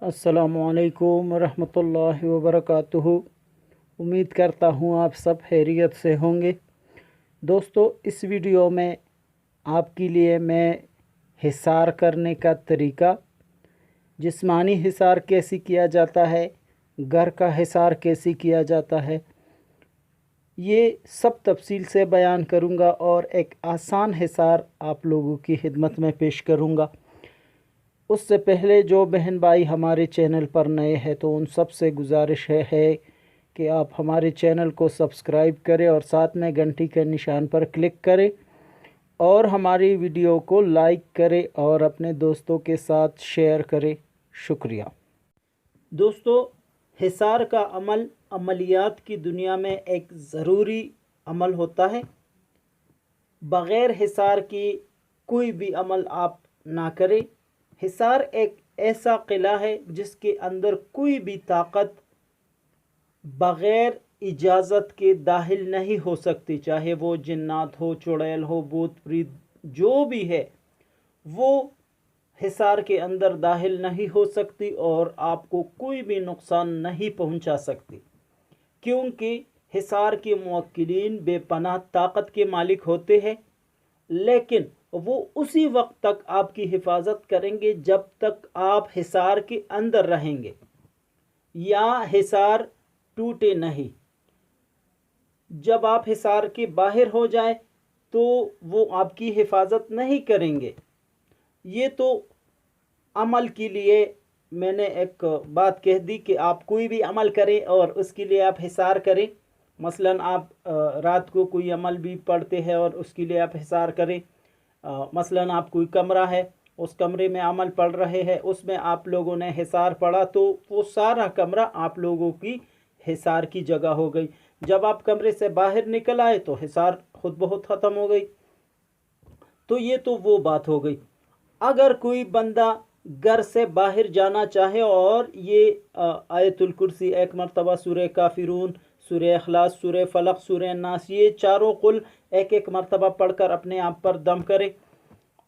अस्सलामुअलैकुम रहमतुल्लाहि वबरकातुहू। उम्मीद करता हूँ आप सब खैरियत से होंगे। दोस्तों, इस वीडियो में आपके लिए मैं हिसार करने का तरीका, जिस्मानी हिसार कैसे किया जाता है, घर का हिसार कैसे किया जाता है, ये सब तफसील से बयान करूँगा और एक आसान हिसार आप लोगों की खिदमत में पेश करूँगा। उससे पहले जो बहन भाई हमारे चैनल पर नए हैं तो उन सब से गुजारिश है कि आप हमारे चैनल को सब्सक्राइब करें और साथ में घंटी के निशान पर क्लिक करें और हमारी वीडियो को लाइक करें और अपने दोस्तों के साथ शेयर करें। शुक्रिया। दोस्तों, हिसार का अमल अमलियात की दुनिया में एक ज़रूरी अमल होता है। बग़ैर हिसार की कोई भी अमल आप ना करें। हिसार एक ऐसा किला है जिसके अंदर कोई भी ताकत बग़ैर इजाज़त के दाखिल नहीं हो सकती, चाहे वो जिन्नात हो, चुड़ैल हो, भूत प्रेत जो भी है वो हिसार के अंदर दाखिल नहीं हो सकती और आपको कोई भी नुकसान नहीं पहुंचा सकती, क्योंकि हिसार के मुवक्किलीन बेपनाह ताकत के मालिक होते हैं, लेकिन वो उसी वक्त तक आपकी हिफाजत करेंगे जब तक आप हिसार के अंदर रहेंगे या हिसार टूटे नहीं। जब आप हिसार के बाहर हो जाए तो वो आपकी हिफाजत नहीं करेंगे। ये तो अमल के लिए मैंने एक बात कह दी कि आप कोई भी अमल करें और उसके लिए आप हिसार करें। मसलन आप रात को कोई अमल भी पढ़ते हैं और उसके लिए आप हिसार करें। मसलन आप कोई कमरा है, उस कमरे में अमल पढ़ रहे हैं, उसमें आप लोगों ने हिसार पढ़ा तो वो सारा कमरा आप लोगों की हिसार की जगह हो गई। जब आप कमरे से बाहर निकल आए तो हिसार खुद बहुत ख़त्म हो गई। तो ये तो वो बात हो गई। अगर कोई बंदा घर से बाहर जाना चाहे और ये आयतुल कुर्सी एक मरतबा, सूरह काफिरून, सूरह इखलास, सूरह फलक, सूरह नास, ये चारों कुल एक एक मरतबा पढ़कर अपने आप पर दम करे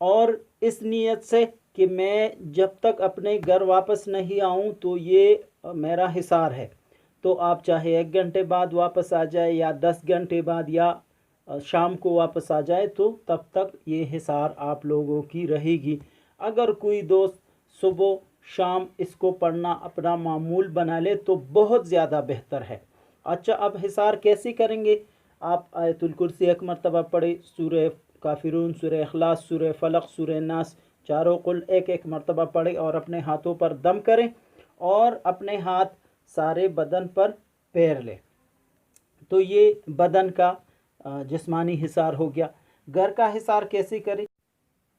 और इस नीयत से कि मैं जब तक अपने घर वापस नहीं आऊँ तो ये मेरा हिसार है, तो आप चाहे 1 घंटे बाद वापस आ जाए या 10 घंटे बाद या शाम को वापस आ जाए, तो तब तक ये हिसार आप लोगों की रहेगी। अगर कोई दोस्त सुबह शाम इसको पढ़ना अपना मामूल बना ले तो बहुत ज़्यादा बेहतर है। अच्छा, अब हिसार कैसे करेंगे? आप आयतुल कुर्सी एक मरतबा पढ़े, सूरह काफिरून, सूरह इखलास, सूरह फलक, सूरह नास, चारों कुल एक एक मरतबा पढ़े और अपने हाथों पर दम करें और अपने हाथ सारे बदन पर पैर लें। तो ये बदन का जिस्मानी हिसार हो गया। घर का हिसार कैसे करें?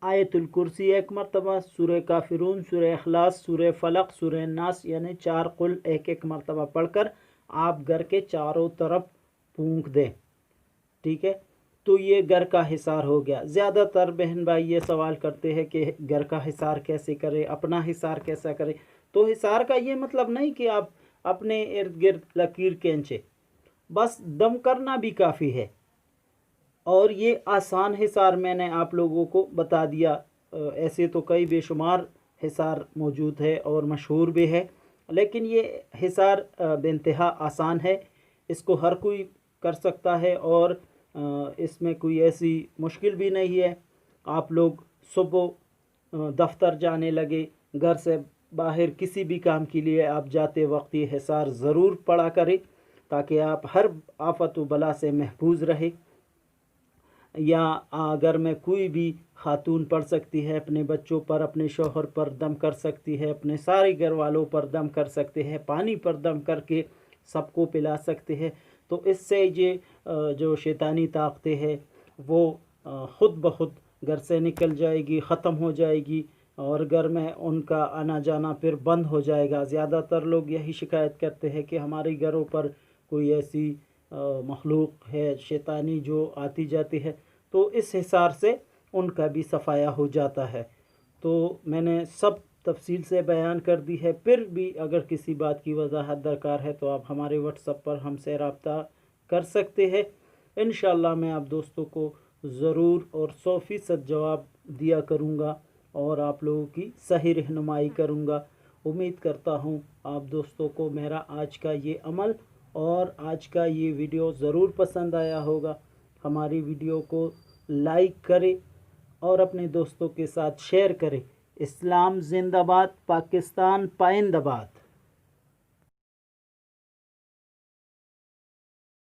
आयतुल कुर्सी एक मरतबा, सूरह काफिरून, सूरह इखलास, सूरह फलक, सूरह नास यानी 4 कुल एक एक मरतबा पढ़कर आप घर के चारों तरफ फूंक दें। ठीक है, तो ये घर का हिसार हो गया। ज़्यादातर बहन भाई ये सवाल करते हैं कि घर का हिसार कैसे करें, अपना हिसार कैसा करें। तो हिसार का ये मतलब नहीं कि आप अपने इर्द गिर्द लकीर खींचे, बस दम करना भी काफ़ी है। और ये आसान हिसार मैंने आप लोगों को बता दिया। ऐसे तो कई बेशुमार हिसार मौजूद है और मशहूर भी है, लेकिन ये हिसार बेइंतहा आसान है, इसको हर कोई कर सकता है और इसमें कोई ऐसी मुश्किल भी नहीं है। आप लोग सुबह दफ्तर जाने लगे, घर से बाहर किसी भी काम के लिए आप जाते वक्त ये हिसार ज़रूर पढ़ा करें ताकि आप हर आफत व बला से महफूज रहे। या अगर में कोई भी खातून पढ़ सकती है, अपने बच्चों पर, अपने शौहर पर दम कर सकती है, अपने सारे घर वालों पर दम कर सकते हैं, पानी पर दम करके सबको पिला सकते हैं। तो इससे ये जो शैतानी ताकतें हैं वो ख़ुद ब खुद घर से निकल जाएगी, ख़त्म हो जाएगी और घर में उनका आना जाना फिर बंद हो जाएगा। ज़्यादातर लोग यही शिकायत करते हैं कि हमारे घरों पर कोई ऐसी मखलूक है शैतानी जो आती जाती है, तो इस हिसार से उनका भी सफाया हो जाता है। तो मैंने सब तफसील से बयान कर दी है। फिर भी अगर किसी बात की वजाहत दरकार है तो आप हमारे व्हाट्सएप पर हमसे रब्ता कर सकते हैं। इंशाअल्लाह मैं आप दोस्तों को ज़रूर और 100% जवाब दिया करूँगा और आप लोगों की सही रहनुमाई करूँगा। امید کرتا ہوں آپ دوستوں کو میرا آج کا یہ عمل اور آج کا یہ ویڈیو ضرور پسند آیا ہوگا۔ ہماری ویڈیو کو لائک کرے اور اپنے دوستوں کے ساتھ شیئر کرے۔ اسلام زندہ باد، پاکستان پائندہ باد۔